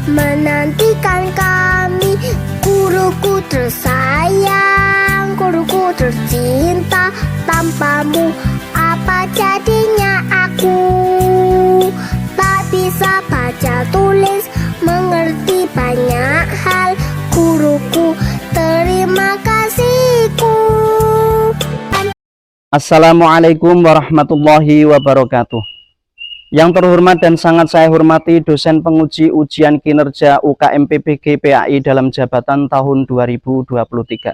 menantikan kami. Guruku tersayang, guruku tercinta, tanpamu apa jadinya aku? Tak bisa baca tulis, mengerti banyak hal. Guruku, terima kasihku. Assalamualaikum warahmatullahi wabarakatuh. Yang terhormat dan sangat saya hormati dosen penguji ujian kinerja UKM PPG PAI dalam jabatan tahun 2023.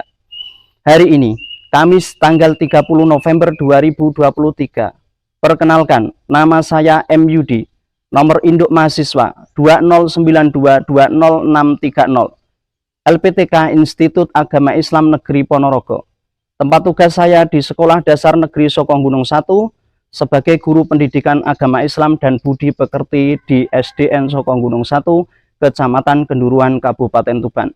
Hari ini, Kamis tanggal 30 November 2023. Perkenalkan, nama saya MYudi, nomor induk mahasiswa 2092200630, LPTK Institut Agama Islam Negeri Ponorogo. Tempat tugas saya di Sekolah Dasar Negeri Sokong Gunung 1 sebagai guru pendidikan agama Islam dan budi pekerti di SDN Sokong Gunung 1, Kecamatan Genduruan, Kabupaten Tuban.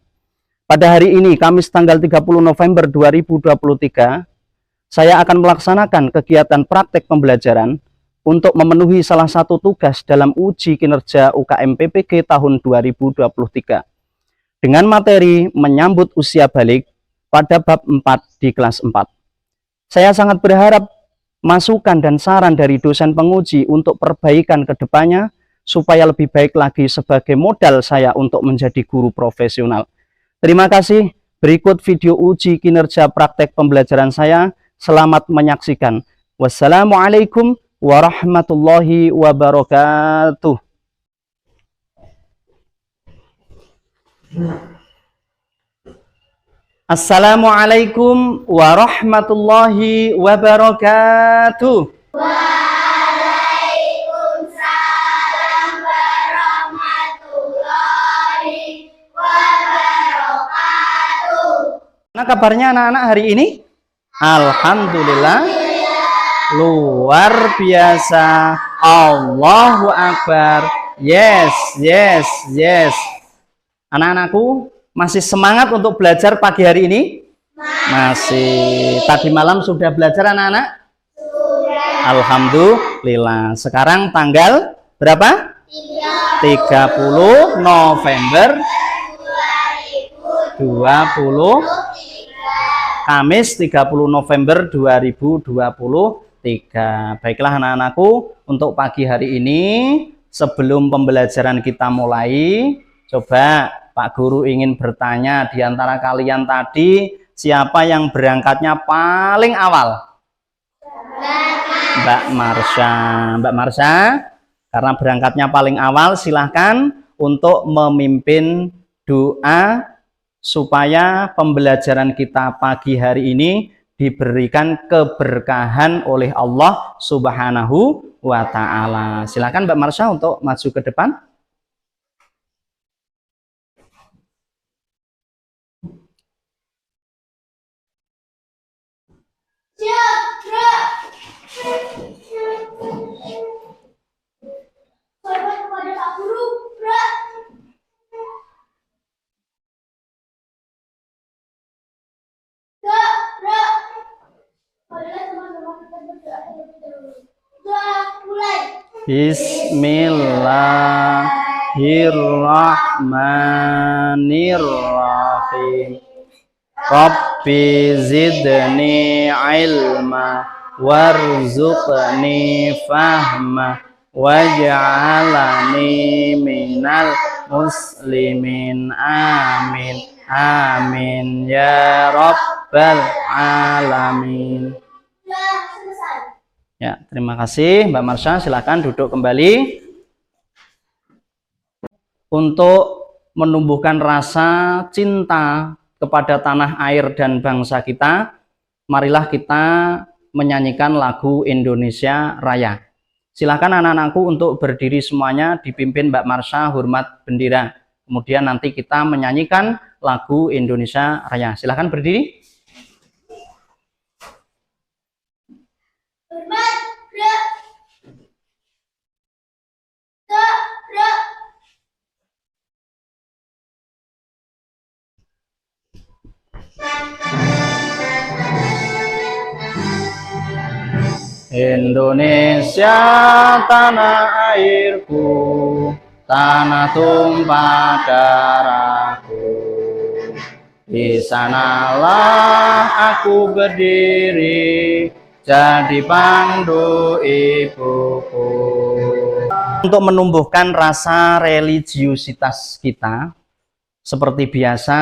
Pada hari ini, Kamis tanggal 30 November 2023, saya akan melaksanakan kegiatan praktek pembelajaran untuk memenuhi salah satu tugas dalam uji kinerja UKM PPG tahun 2023 dengan materi menyambut usia balik pada bab 4 di kelas 4. Saya sangat berharap masukan dan saran dari dosen penguji untuk perbaikan ke depannya supaya lebih baik lagi sebagai modal saya untuk menjadi guru profesional. Terima kasih. Berikut video uji kinerja praktek pembelajaran saya. Selamat menyaksikan. Wassalamualaikum warahmatullahi wabarakatuh. Assalamualaikum warahmatullahi wabarakatuh. Waalaikumsalam warahmatullahi wabarakatuh. Nah, kabarnya anak-anak hari ini? Alhamdulillah. Luar biasa. Allahu Akbar. Yes, yes, yes. Anak-anakku masih semangat untuk belajar pagi hari ini? Masih. Tadi malam sudah belajar anak-anak? Sudah. Alhamdulillah. Sekarang tanggal berapa? 30 November 2023. Kamis 30 November 2023. Baiklah anak-anakku, untuk pagi hari ini sebelum pembelajaran kita mulai, coba Pak Guru ingin bertanya di antara kalian tadi, siapa yang berangkatnya paling awal? Mbak Marsha. Mbak Marsha, karena berangkatnya paling awal, silahkan untuk memimpin doa supaya pembelajaran kita pagi hari ini diberikan keberkahan oleh Allah Subhanahu wa Ta'ala. Silahkan Mbak Marsha untuk maju ke depan. Kepada Pak Guru, Bismillahirrahmanirrahim. Rabbi zidni ilma warzuqni fahma waj'alani minal muslimin. Amin. Amin ya rabbal alamin. Ya, terima kasih Mbak Marsha. Silakan duduk kembali. Untuk menumbuhkan rasa cinta kepada tanah air dan bangsa kita, marilah kita menyanyikan lagu Indonesia Raya. Silakan anak-anakku untuk berdiri semuanya, dipimpin Mbak Marsha hormat bendera. Kemudian nanti kita menyanyikan lagu Indonesia Raya. Silakan berdiri. Indonesia tanah airku, tanah tumpah darahku. Di sanalah aku berdiri, jadi pandu ibuku. Untuk menumbuhkan rasa religiusitas kita, seperti biasa,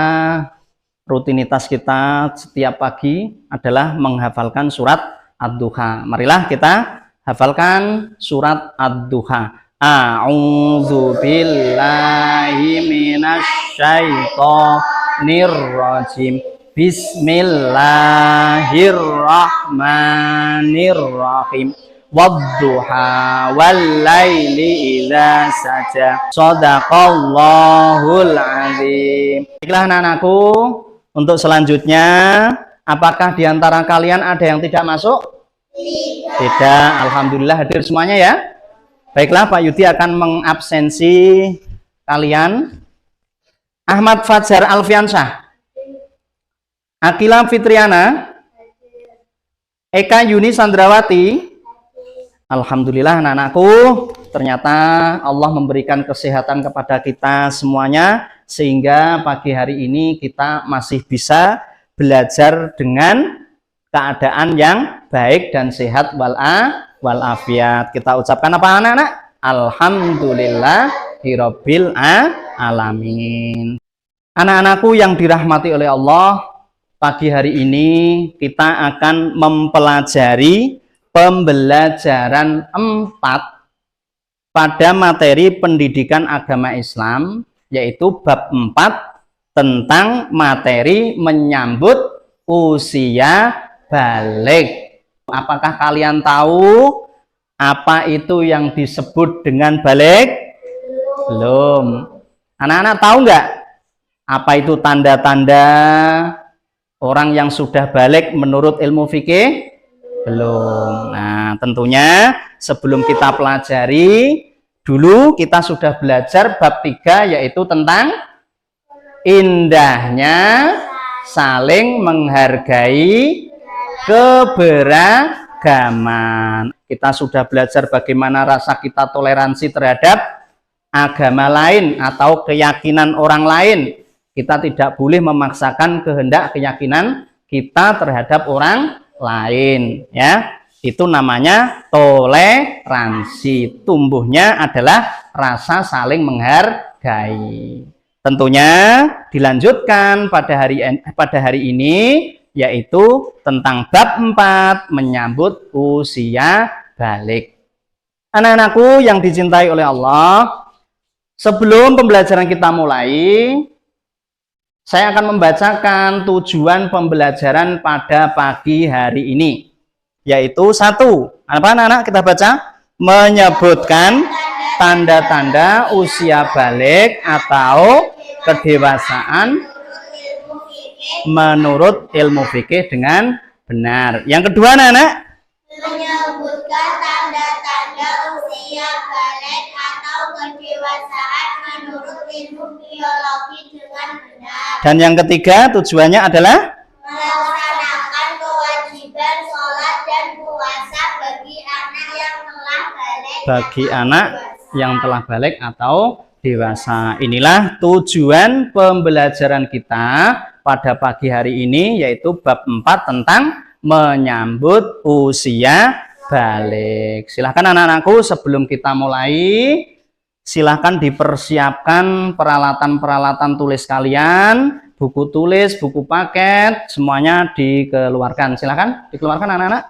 rutinitas kita setiap pagi adalah menghafalkan surat Ad-Duha. Marilah kita hafalkan surat Ad-Duha. A'udzu billahi minasyaitonir rajim. Bismillahirrahmanirrahim. Wadduha wallaili idza saja. Shadaqallahul azim. Baiklah anak-anakku, untuk selanjutnya, apakah di antara kalian ada yang tidak masuk? Tidak. Alhamdulillah hadir semuanya ya. Baiklah, Pak Yudi akan mengabsensi kalian. Ahmad Fajar Alfiansyah, Akila Fitriana, Eka Yuni Sandrawati. Alhamdulillah anak-anakku, ternyata Allah memberikan kesehatan kepada kita semuanya, sehingga pagi hari ini kita masih bisa belajar dengan keadaan yang baik dan sehat walafiat. Kita ucapkan apa anak-anak? Alhamdulillahirabbil alamin. Anak-anakku yang dirahmati oleh Allah, pagi hari ini kita akan mempelajari pembelajaran 4 pada materi pendidikan agama Islam, yaitu bab 4 tentang materi menyambut usia balik. Apakah kalian tahu apa itu yang disebut dengan balik? Belum. Anak-anak tahu nggak apa itu tanda-tanda orang yang sudah balik menurut ilmu fikih? Belum. Nah, tentunya sebelum kita pelajari, dulu kita sudah belajar bab 3, yaitu tentang indahnya saling menghargai keberagaman. Kita sudah belajar bagaimana rasa kita toleransi terhadap agama lain atau keyakinan orang lain. Kita tidak boleh memaksakan kehendak keyakinan kita terhadap orang lain, ya. Itu namanya toleransi. Tumbuhnya adalah rasa saling menghargai. Tentunya dilanjutkan pada hari ini, yaitu tentang bab 4 menyambut usia balik. Anak-anakku yang dicintai oleh Allah, sebelum pembelajaran kita mulai, saya akan membacakan tujuan pembelajaran pada pagi hari ini, yaitu 1. Apa anak-anak kita baca? Menyebutkan tanda-tanda usia balik atau kedewasaan menurut ilmu fikih dengan benar. Yang kedua anak-anak, menyebutkan tanda-tanda usia balik atau kedewasaan menurut ilmu biologi dengan benar. Dan yang ketiga tujuannya adalah melaksanakan kewajiban sholat dan puasa bagi anak yang telah balik atau dewasa. Inilah tujuan pembelajaran kita pada pagi hari ini, yaitu bab 4 tentang menyambut usia balik. Silahkan anak-anakku, sebelum kita mulai, silahkan dipersiapkan peralatan-peralatan tulis kalian, buku tulis, buku paket, semuanya dikeluarkan. Silahkan dikeluarkan anak-anak.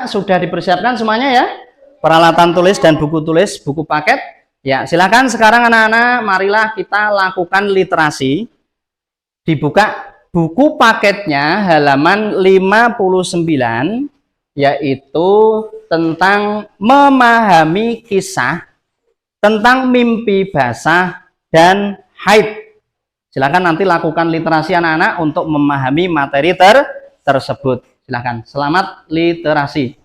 Sudah dipersiapkan semuanya ya? Peralatan tulis dan buku tulis, buku paket. Ya, silakan sekarang anak-anak, marilah kita lakukan literasi. Dibuka buku paketnya halaman 59, yaitu tentang memahami kisah tentang mimpi basah dan haid. Silakan nanti lakukan literasi anak-anak untuk memahami materi tersebut. Silakan, selamat literasi.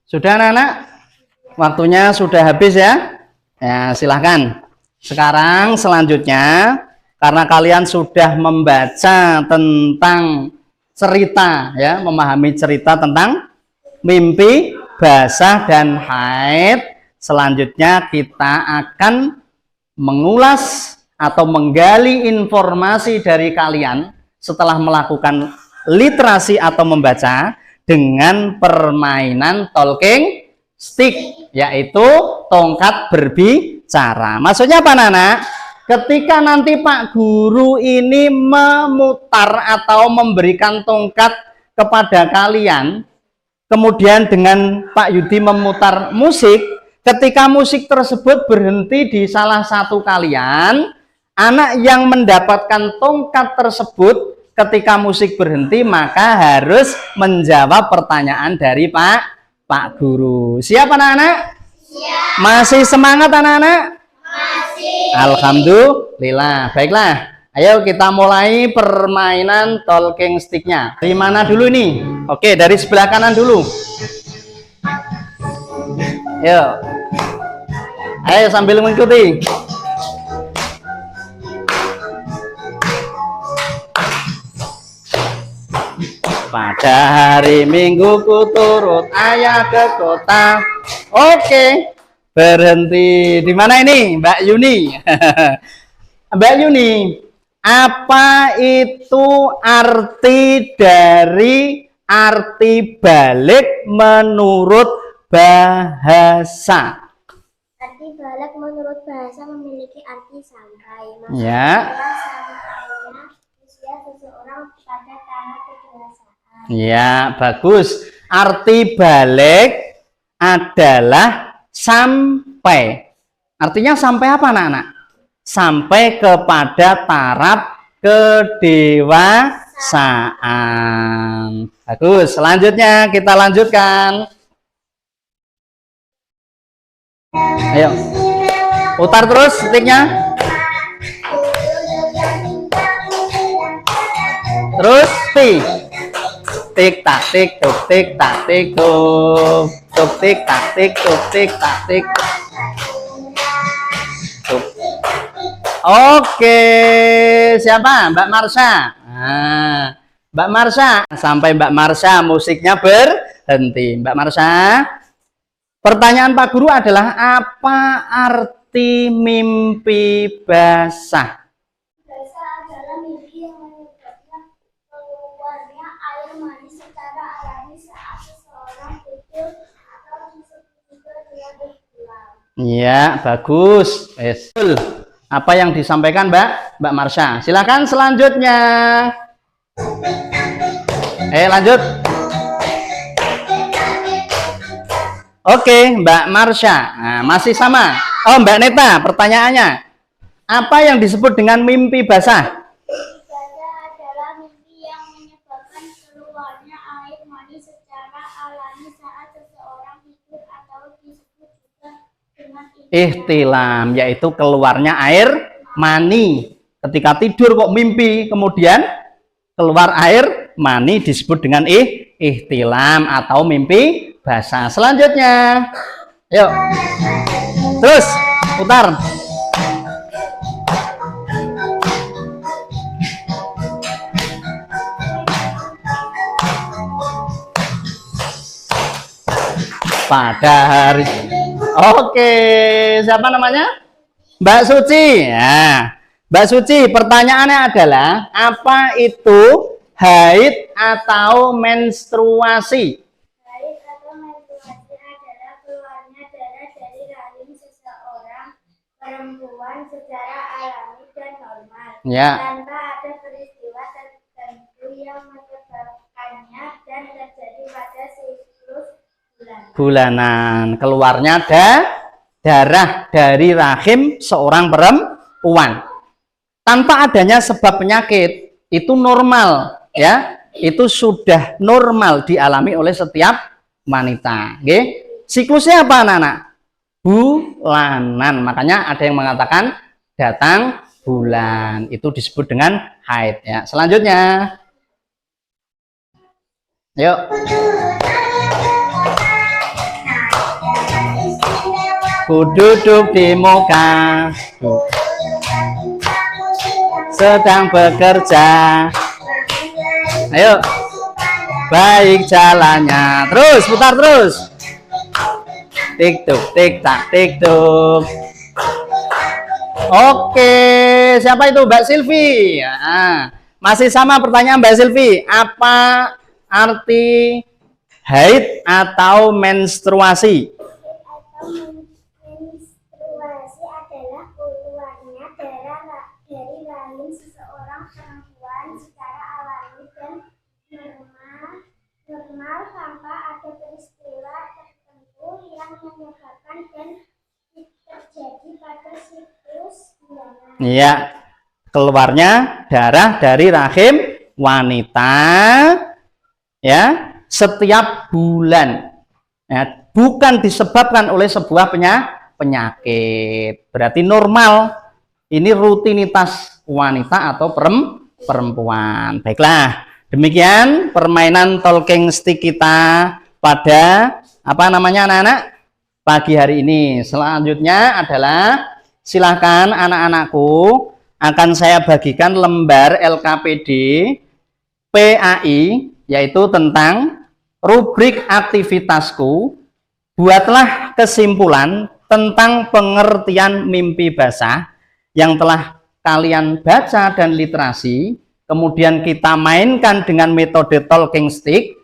Sudah anak-anak? Waktunya sudah habis ya? Ya, silahkan. Sekarang selanjutnya, karena kalian sudah membaca tentang cerita, ya, memahami cerita tentang mimpi, basah, dan haid, selanjutnya kita akan mengulas atau menggali informasi dari kalian setelah melakukan literasi atau membaca dengan permainan talking stick, yaitu tongkat berbicara. Maksudnya apa, anak-anak? Ketika nanti Pak Guru ini memutar atau memberikan tongkat kepada kalian, kemudian dengan Pak Yudi memutar musik, ketika musik tersebut berhenti di salah satu kalian, anak yang mendapatkan tongkat tersebut ketika musik berhenti maka harus menjawab pertanyaan dari Pak Guru. Siap anak-anak? Siap. Masih semangat anak-anak? Masih. Alhamdulillah. Baiklah, ayo kita mulai permainan talking stick-nya. Dari mana dulu nih? Oke, dari sebelah kanan dulu. Ayo sambil mengikuti. Pada hari Minggu ku turut ayah ke kota. Oke, berhenti di mana ini, Mbak Yuni? Mbak Yuni, apa itu arti dari arti balik menurut bahasa? Arti balik menurut bahasa memiliki arti sampai. Ya. Sampainya usia seseorang pada tahap kedewasaan. Ya, bagus. Arti balik adalah sampai. Artinya sampai apa, anak-anak? Sampai kepada taraf kedewasaan. Bagus. Selanjutnya kita lanjutkan. Ayo. Putar terus sticknya. Terus tik tak tik tuk tik tak tik tuk tik tak tik tuk tik tak tik tuk. Oke, siapa? Mbak Marsha. Nah, Mbak Marsha, sampai Mbak Marsha musiknya berhenti. Mbak Marsha, pertanyaan Pak Guru adalah apa arti mimpi basah? Basah adalah mimpi yang menyebabkan keluarnya air mani secara alami saat seseorang tidur atau disebut juga dengan berpulang. Ya, bagus. Betul. Apa yang disampaikan Mbak Marsha? Silakan selanjutnya. Lanjut. Oke, Mbak Marsha. Nah, masih sama. Oh, Mbak Neta, pertanyaannya. Apa yang disebut dengan mimpi basah? Basah adalah mimpi yang menyebabkan keluarnya air mani secara alami saat seseorang tidur atau disebut juga dengan Ihtilam, yaitu keluarnya air mani. Ketika tidur kok mimpi, kemudian keluar air mani disebut dengan ihtilam atau mimpi basah. Selanjutnya, yuk. Terus putar. Pada hari. Oke, siapa namanya? Mbak Suci. Ya, Mbak Suci, pertanyaannya adalah apa itu haid atau menstruasi? Haid atau menstruasi adalah keluarnya darah dari rahim seseorang perempuan secara alami dan normal, Ya. tanpa ada peristiwa tertentu yang menyebabkannya dan terjadi pada siklus bulanan. Keluarnya darah dari rahim seorang perempuan tanpa adanya sebab penyakit, itu normal, ya. itu sudah normal dialami oleh setiap wanita. Oke? Siklusnya apa anak-anak? Bulanan. Makanya ada yang mengatakan datang bulan. Itu disebut dengan haid ya. Selanjutnya. Yuk. Ku duduk di muka, sedang bekerja. Ayo, baik jalannya. Terus, putar terus. Tik tuk, tik tak, tik tuk. Oke, siapa itu Mbak Silvi? Nah, masih sama pertanyaan Mbak Silvi. Apa arti haid atau menstruasi? Menstruasi adalah keluarnya darah dari rahim seseorang perempuan secara alami dan normal tanpa ada peristiwa tertentu yang menyebabkan dan terjadi pada siklus bulanan. Iya, keluarnya darah dari rahim wanita ya setiap bulan. Ya, bukan disebabkan oleh sebuah penyakit. Berarti normal. Ini rutinitas wanita atau perempuan. Baiklah, demikian permainan talking stick kita pada apa namanya anak-anak pagi hari ini. Selanjutnya adalah silahkan anak-anakku akan saya bagikan lembar LKPD PAI yaitu tentang rubrik aktivitasku. Buatlah kesimpulan tentang pengertian mimpi basah yang telah kalian baca dan literasi, kemudian kita mainkan dengan metode talking stick.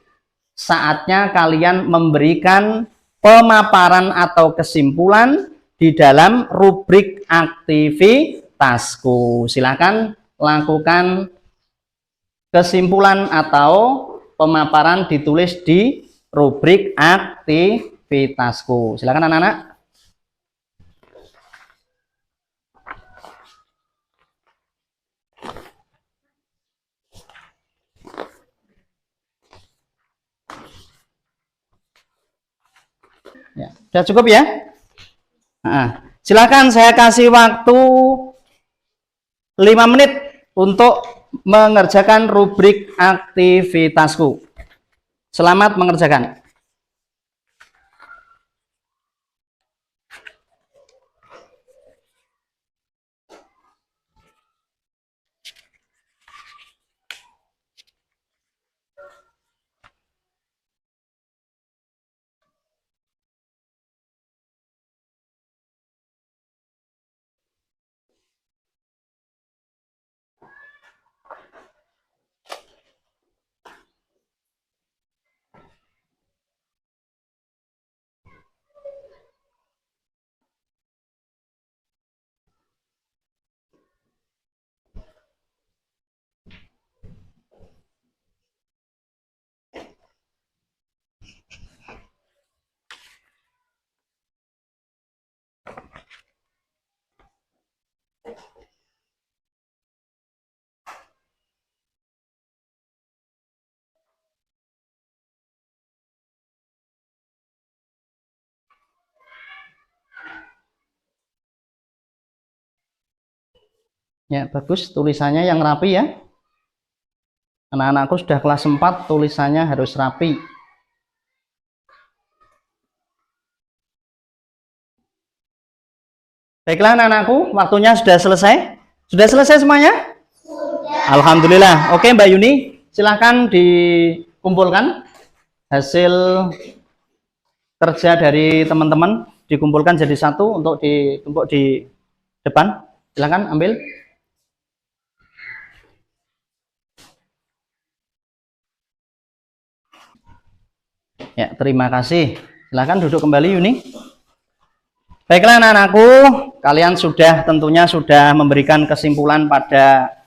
Saatnya kalian memberikan pemaparan atau kesimpulan di dalam rubrik aktivitasku. Silakan lakukan kesimpulan atau pemaparan ditulis di rubrik aktivitasku. Silakan anak-anak. Ya, sudah cukup ya? Nah, silakan saya kasih waktu 5 menit untuk mengerjakan rubrik aktivitasku. Selamat mengerjakan. Ya, bagus tulisannya yang rapi ya. Anak-anakku sudah kelas 4, tulisannya harus rapi. Baiklah anak-anakku, waktunya sudah selesai. Sudah selesai semuanya? Sudah. Alhamdulillah. Oke Mbak Yuni, silahkan dikumpulkan hasil kerja dari teman-teman, dikumpulkan jadi satu untuk ditumpuk di depan. Silahkan ambil. Ya, terima kasih. Silahkan duduk kembali Yuni. Baiklah anak-anakku, kalian tentunya sudah memberikan kesimpulan pada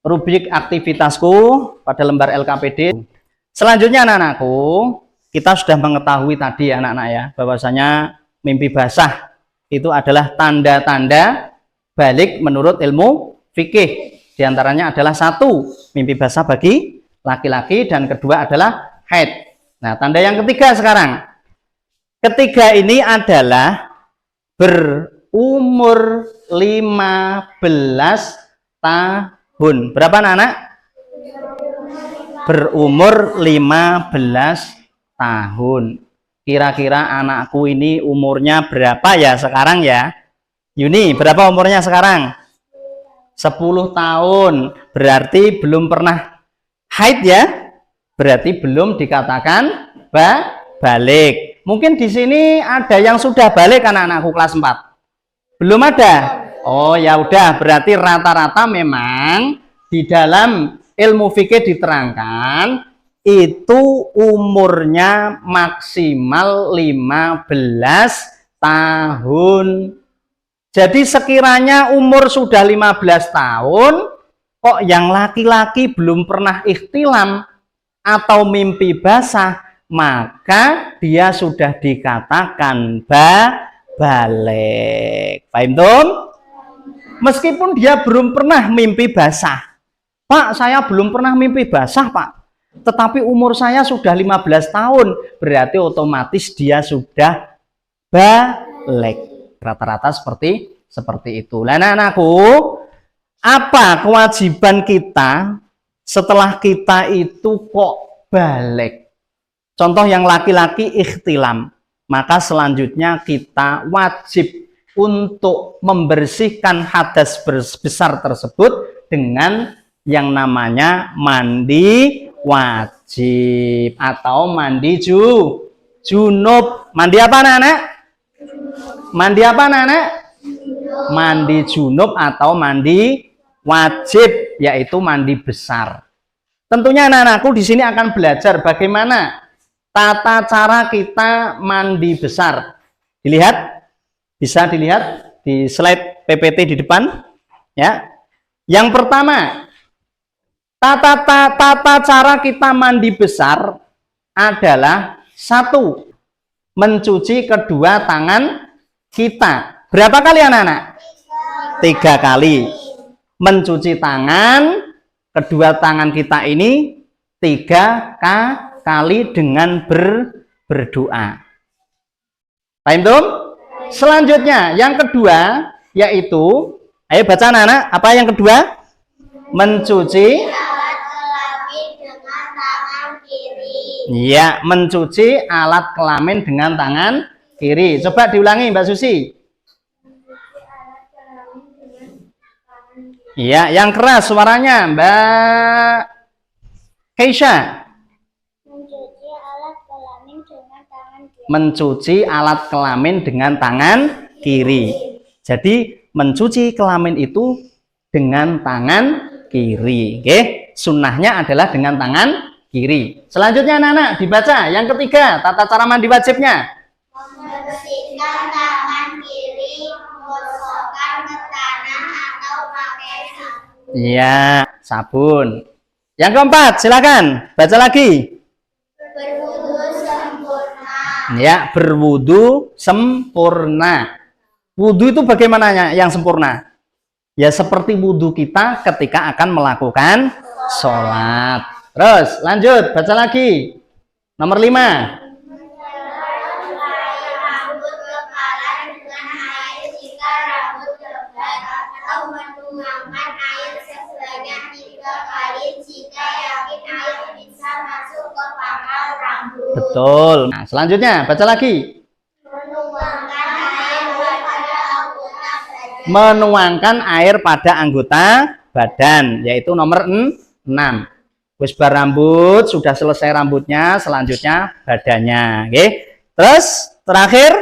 rubrik aktivitasku pada lembar LKPD. Selanjutnya anak-anakku, kita sudah mengetahui tadi anak-anak ya, bahwasanya mimpi basah itu adalah tanda-tanda balik menurut ilmu fikih. Di antaranya adalah 1, mimpi basah bagi laki-laki, dan kedua adalah haid. Nah, tanda yang ketiga sekarang. Ketiga ini adalah berumur 15 tahun. Berapa anak? Berumur 15 tahun. Kira-kira anakku ini umurnya berapa ya sekarang ya? Yuni, berapa umurnya sekarang? 10 tahun. Berarti belum pernah haid ya? Berarti belum dikatakan balik. Mungkin di sini ada yang sudah balik anak-anakku kelas 4. Belum ada? Oh ya udah, berarti rata-rata memang di dalam ilmu fikih diterangkan itu umurnya maksimal 15 tahun. Jadi sekiranya umur sudah 15 tahun, kok yang laki-laki belum pernah ikhtilam atau mimpi basah, maka dia sudah dikatakan balik. Paham Tom? Meskipun dia belum pernah mimpi basah. Pak, saya belum pernah mimpi basah, Pak. Tetapi umur saya sudah 15 tahun, berarti otomatis dia sudah balik. Rata-rata seperti itu. Lah anak-anakku, apa kewajiban kita setelah kita itu kok balik? Contoh yang laki-laki ikhtilam, maka selanjutnya kita wajib untuk membersihkan hadas besar tersebut dengan yang namanya mandi wajib atau mandi junub. Mandi apa anak-anak? Mandi apa anak-anak? Mandi junub atau mandi wajib, yaitu mandi besar. Tentunya anak-anakku di sini akan belajar bagaimana tata cara kita mandi besar. Dilihat, bisa dilihat di slide PPT di depan. Ya, yang pertama, tata cara kita mandi besar adalah satu, mencuci kedua tangan kita. Berapa kali anak-anak? 3 kali. Mencuci tangan kedua tangan kita ini 3 kali dengan berdoa. Paham Tom? Selanjutnya yang kedua yaitu, ayo baca anak-anak, apa yang kedua? Mencuci alat kelamin dengan tangan kiri. Ya, mencuci alat kelamin dengan tangan kiri. Coba diulangi Mbak Susi. Iya, yang keras suaranya Mbak Keisha. Mencuci alat kelamin dengan tangan kiri. Mencuci alat kelamin dengan tangan kiri. Jadi mencuci kelamin itu dengan tangan kiri. Oke, sunnahnya adalah dengan tangan kiri. Selanjutnya anak-anak dibaca yang ketiga, tata cara mandi wajibnya. Membersihkan tangan kiri, menggosokkan ke tanah atau pakai sabun. Iya, sabun. Yang keempat, silakan baca lagi. Berwudu sempurna. Ya, berwudu sempurna. Wudu itu bagaimana yang sempurna? Ya seperti wudu kita ketika akan melakukan sholat. Terus lanjut, baca lagi. Nomor 5. Mencelai rambut kepala dengan air jika rambut lebat atau menuangkan air sebanyak 3 kali jika yakin air bisa masuk ke pangkal rambut. Betul. Nah, selanjutnya baca lagi. Menuangkan air pada anggota badan. Menuangkan air pada anggota badan, yaitu nomor 6. Wis bar rambut, sudah selesai rambutnya, selanjutnya badannya. Oke. Terus terakhir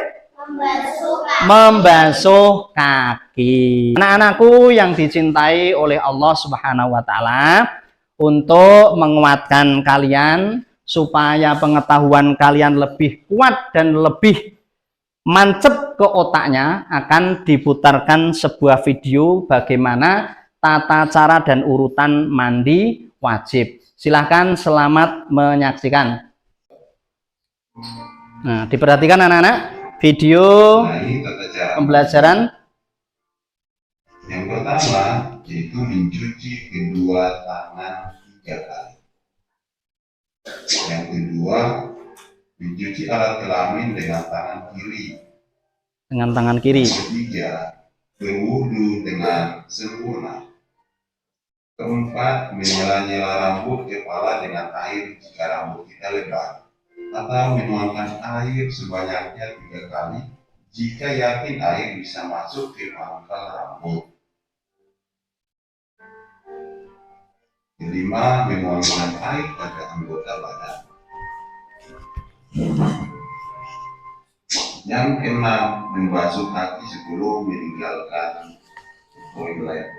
membasuh kaki. Anak-anakku yang dicintai oleh Allah Subhanahu wa taala, untuk menguatkan kalian supaya pengetahuan kalian lebih kuat dan lebih mancep ke otaknya, akan diputarkan sebuah video bagaimana tata cara dan urutan mandi wajib. Silahkan, selamat menyaksikan. Nah, diperhatikan anak-anak, video pembelajaran. Yang pertama yaitu mencuci kedua tangan 3 kali. Yang kedua, mencuci alat kelamin dengan tangan kiri. Dengan tangan kiri. Yang ketiga, berwudu dengan sempurna. Keempat, menyela-nyela rambut kepala dengan air jika rambut kita lebat, atau menuangkan air sebanyaknya 3 kali jika yakin air bisa masuk ke pangkal rambut. Kelima, menuangkan air pada anggota badan. Yang keenam, membasuh kaki sebelum meninggalkan toilet.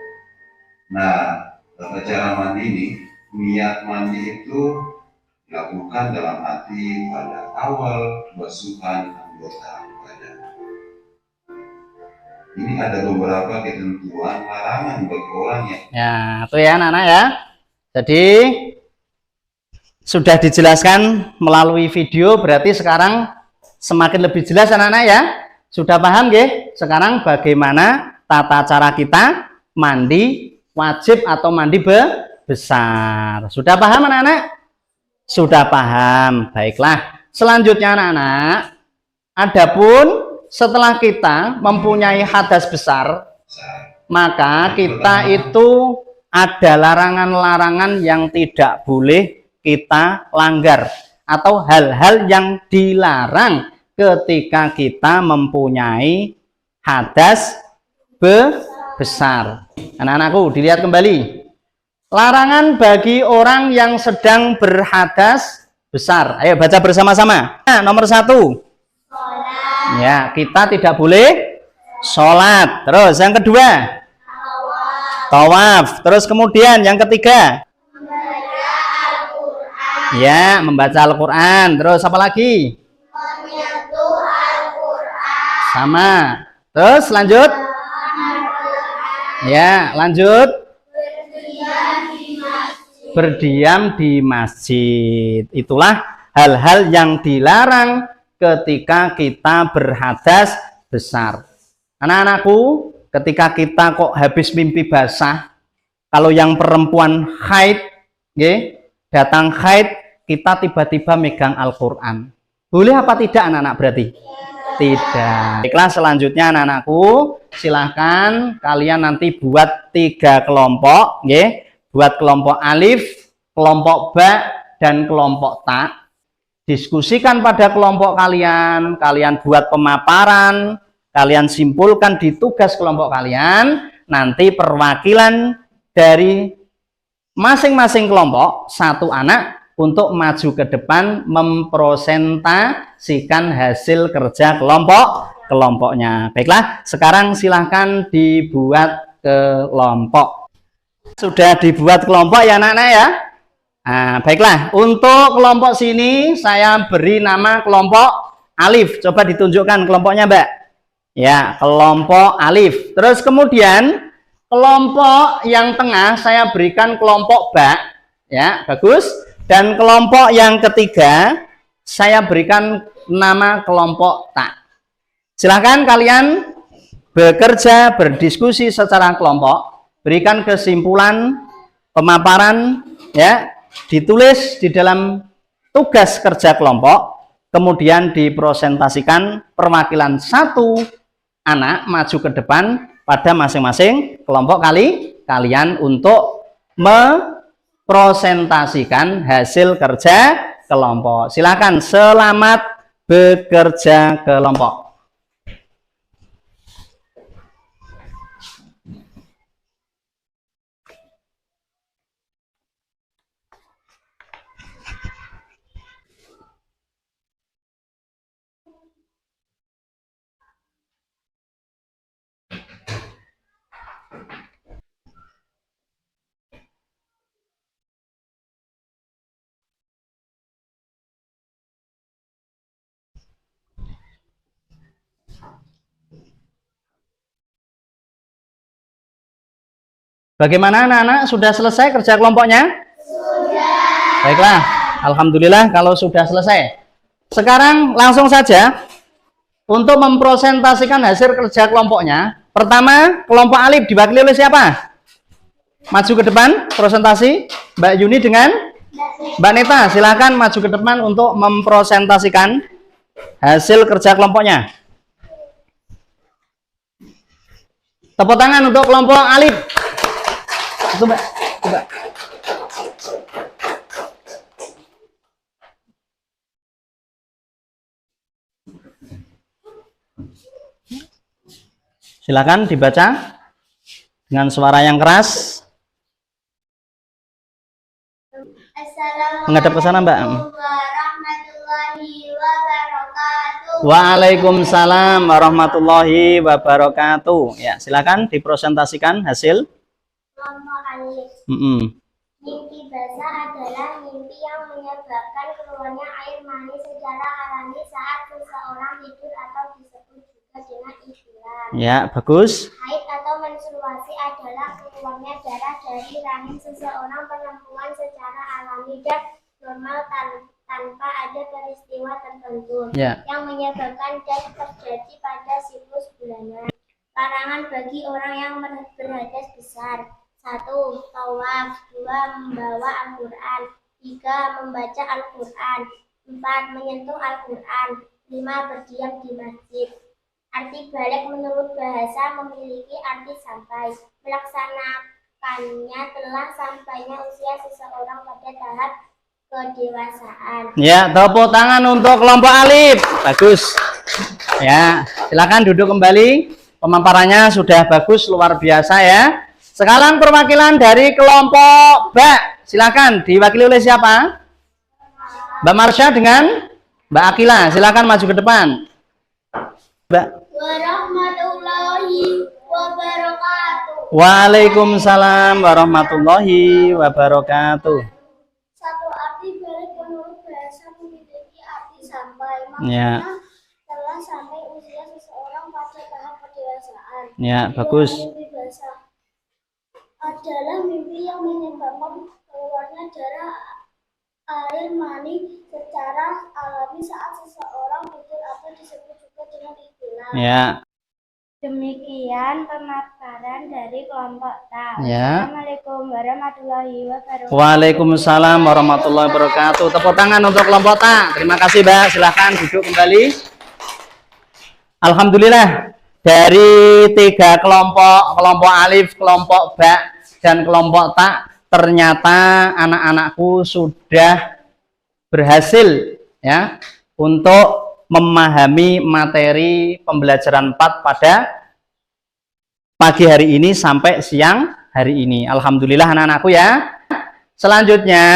Nah, tata cara mandi ini, niat mandi itu dilakukan dalam hati pada awal basuhan anggota badan. Ini ada beberapa ketentuan larangan bagi orang yang... Ya, itu ya anak-anak ya. Jadi sudah dijelaskan melalui video, berarti sekarang semakin lebih jelas anak-anak ya. Sudah paham nggih? Sekarang bagaimana tata cara kita mandi wajib atau mandi besar. Sudah paham anak-anak? Sudah paham. Baiklah. Selanjutnya anak-anak, adapun setelah kita mempunyai hadas besar, maka kita itu ada larangan-larangan yang tidak boleh kita langgar, atau hal-hal yang dilarang ketika kita mempunyai hadas besar. Anak-anakku, dilihat kembali. Larangan bagi orang yang sedang berhadas besar. Ayo baca bersama-sama. Nah, nomor 1. Ya, kita tidak boleh sholat. Terus yang kedua, tawaf. Terus kemudian yang ketiga, ya, membaca Al-Quran. Terus apa lagi? Menyentuh Al-Quran. Sama. Terus lanjut. Ya, lanjut. Berdiam di masjid. Itulah hal-hal yang dilarang ketika kita berhadas besar. Anak-anakku, ketika kita kok habis mimpi basah, kalau yang perempuan haid, datang haid, kita tiba-tiba megang Al-Quran. Boleh apa tidak anak-anak berarti? Tidak. Baiklah, selanjutnya anak-anakku, silahkan kalian nanti buat 3 kelompok, buat kelompok alif, kelompok ba, dan kelompok ta. Diskusikan pada kelompok kalian, kalian buat pemaparan, kalian simpulkan di tugas kelompok kalian, nanti perwakilan dari masing-masing kelompok, 1 anak, untuk maju ke depan mempresentasikan hasil kerja kelompoknya. Baiklah, sekarang silahkan dibuat kelompok. Sudah dibuat kelompok ya anak-anak ya. Nah, baiklah, untuk kelompok sini saya beri nama kelompok alif. Coba ditunjukkan kelompoknya, Mbak. Ya, kelompok alif. Terus kemudian kelompok yang tengah saya berikan kelompok ba. Ya, bagus. Dan kelompok yang ketiga saya berikan nama kelompok ta. Silahkan kalian bekerja, berdiskusi secara kelompok. Berikan kesimpulan, pemaparan, ya, ditulis di dalam tugas kerja kelompok, kemudian dipresentasikan perwakilan 1 anak maju ke depan pada masing-masing kelompok kalian untuk mempresentasikan hasil kerja kelompok. Silakan, selamat bekerja kelompok. Bagaimana anak-anak, sudah selesai kerja kelompoknya? Sudah. Baiklah, alhamdulillah kalau sudah selesai. Sekarang langsung saja untuk mempresentasikan hasil kerja kelompoknya. Pertama, kelompok alif diwakili oleh siapa? Maju ke depan, presentasi Mbak Yuni dengan Mbak Neta, silakan maju ke depan untuk mempresentasikan hasil kerja kelompoknya. Tepuk tangan untuk kelompok Alif. Itu Mbak, coba. Silakan dibaca dengan suara yang keras. Menghadap ke sana, Mbak. Warahmatullahi wabarakatuh. Waalaikumsalam warahmatullahi wabarakatuh. Ya, silakan dipresentasikan hasil. Kelompok Alif. Mimpi basah adalah mimpi yang menyebabkan keluarnya air mani secara alami saat seseorang tidur atau disebut juga dengan ihtilam. Ya, bagus. Haid atau menstruasi adalah keluarnya darah dari rahim seseorang perempuan secara alami dan normal tanpa ada peristiwa tertentu yang menyebabkan dan terjadi pada siklus bulanan. Larangan bagi orang yang berhadas besar: 1. Tawaf. 2. Membawa Al-Quran. 3. Membaca Al-Quran. 4. Menyentuh Al-Quran. 5. Berdiam di masjid. Arti balik menurut bahasa memiliki arti sampai. Melaksanakannya telah sampainya usia seseorang pada tahap kedewasaan. Ya, tepuk tangan untuk kelompok Alif. Bagus. Ya, silakan duduk kembali. Pemaparannya sudah bagus, luar biasa ya. Sekarang perwakilan dari kelompok Mbak, silakan diwakili oleh siapa? Mbak Marsha dengan Mbak Akila, silakan maju ke depan. Mbak. Warahmatullahi wabarakatuh. Waalaikumsalam warahmatullahi wabarakatuh. Satu arti balik menurut bahasa memiliki arti sampai. Ya. Maknanya telah sampai usia seseorang pada tahap kedewasaan. Ya, bagus. Mimpi basah adalah mimpi yang menyebabkan keluarnya darah air mani secara alami saat seseorang tidur atau disebut juga dengan ihtilam. Ya. Demikian pemaparan dari kelompok Ta. Ya. Assalamualaikum warahmatullahi wabarakatuh. Waalaikumsalam warahmatullahi wabarakatuh. Tepuk tangan untuk kelompok Ta. Terima kasih, Mbak. Silahkan duduk kembali. Alhamdulillah, dari 3 kelompok Alif, kelompok Ba, dan kelompok Ta, ternyata anak-anakku sudah berhasil ya untuk memahami materi pembelajaran 4 pada pagi hari ini sampai siang hari ini. Alhamdulillah anak-anakku ya. Selanjutnya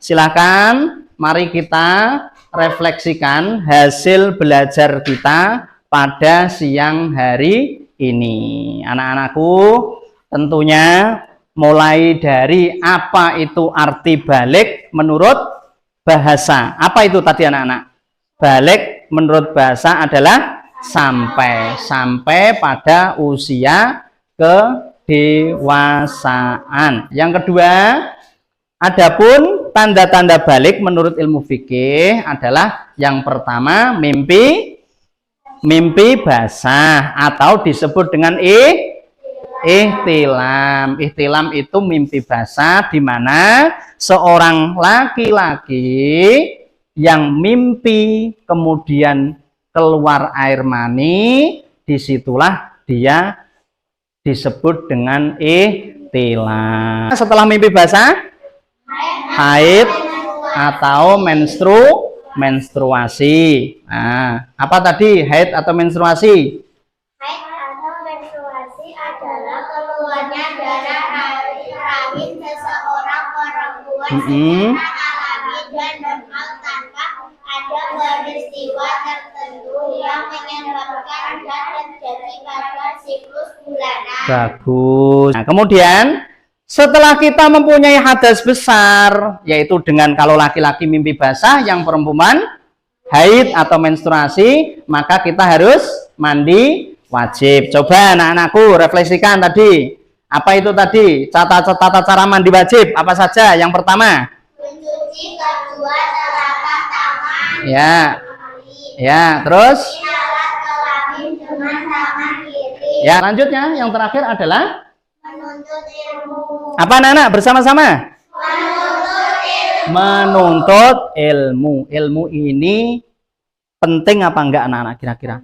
silakan mari kita refleksikan hasil belajar kita pada siang hari ini. Anak-anakku, tentunya mulai dari apa itu arti balik menurut bahasa. Apa itu tadi anak-anak? Balik menurut bahasa adalah sampai pada usia kedewasaan. Yang kedua, adapun tanda-tanda balik menurut ilmu fikih adalah yang pertama mimpi basah atau disebut dengan ihtilam. Ihtilam itu mimpi basah di mana seorang laki-laki yang mimpi kemudian keluar air mani, disitulah dia disebut dengan ihtilam. Setelah mimpi basah, haid atau menstruasi. Nah, apa tadi haid atau menstruasi? Haid atau menstruasi adalah keluarnya darah rahim seseorang perempuan secara alami dan normal tanpa ada peristiwa tertentu yang menyebabkan dan terjadi pada siklus bulanan. Bagus. Nah, kemudian setelah kita mempunyai hadas besar, yaitu dengan kalau laki-laki mimpi basah, yang perempuan haid atau menstruasi, maka kita harus mandi wajib. Coba anak-anakku refleksikan tadi. Apa itu tadi? Tata cara mandi wajib. Apa saja? Yang pertama? Mencuci kedua telapak tangan. Ya, terus? Alat kelamin dengan tangan kiri. Ya, selanjutnya yang terakhir adalah Menuntut ilmu. apa anak-anak bersama-sama? Menuntut ilmu. menuntut ilmu. Ilmu ini penting apa enggak anak-anak kira-kira?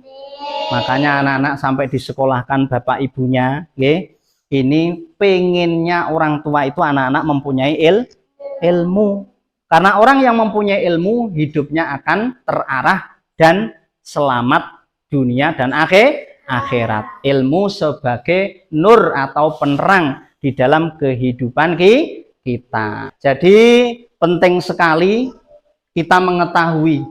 Makanya anak-anak sampai disekolahkan bapak ibunya, ini pengennya orang tua itu anak-anak mempunyai ilmu. Karena orang yang mempunyai ilmu hidupnya akan terarah dan selamat dunia dan akhirat. Ilmu sebagai nur atau penerang di dalam kehidupan kita. Jadi penting sekali kita mengetahui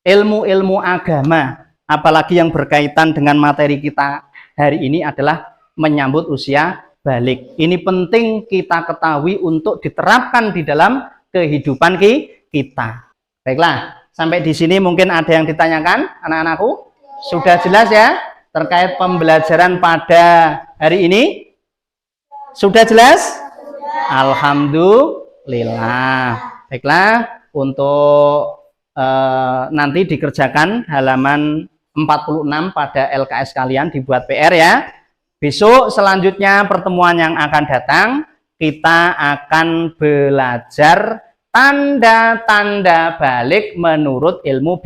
ilmu-ilmu agama, apalagi yang berkaitan dengan materi kita hari ini adalah menyambut usia balik. Ini penting kita ketahui untuk diterapkan di dalam kehidupan kita. Baiklah, sampai di sini mungkin ada yang ditanyakan anak-anakku? Sudah jelas ya terkait pembelajaran pada hari ini? Sudah jelas? Alhamdulillah. Baiklah, untuk nanti dikerjakan halaman 46 pada LKS kalian, dibuat PR ya. Besok selanjutnya pertemuan yang akan datang kita akan belajar tanda-tanda balik menurut ilmu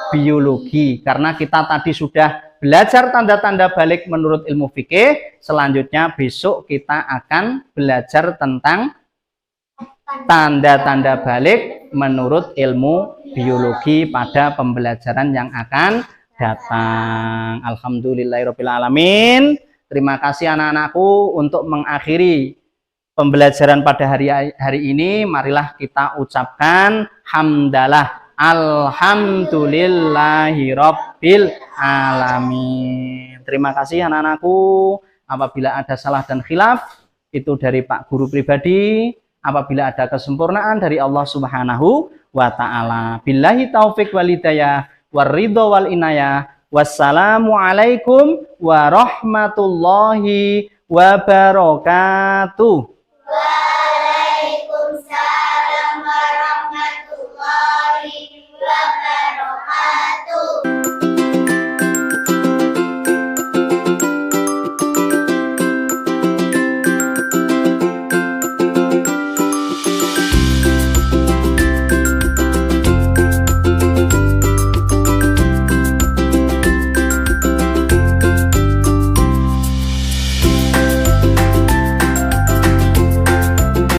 biologi. Karena kita tadi sudah belajar tanda-tanda balik menurut ilmu fikih, selanjutnya besok kita akan belajar tentang tanda-tanda balik menurut ilmu biologi pada pembelajaran yang akan datang. Alhamdulillahirabbil alamin. Terima kasih anak-anakku. Untuk mengakhiri pembelajaran pada hari ini, marilah kita ucapkan hamdalah. Alhamdulillahirabbil alamin. Terima kasih anak-anakku. Apabila ada salah dan khilaf, itu dari Pak Guru pribadi. Apabila ada kesempurnaan dari Allah Subhanahu wa ta'ala. Billahi taufiq wal hidayah waridho wal inayah. Wassalamualaikum warahmatullahi wabarakatuh.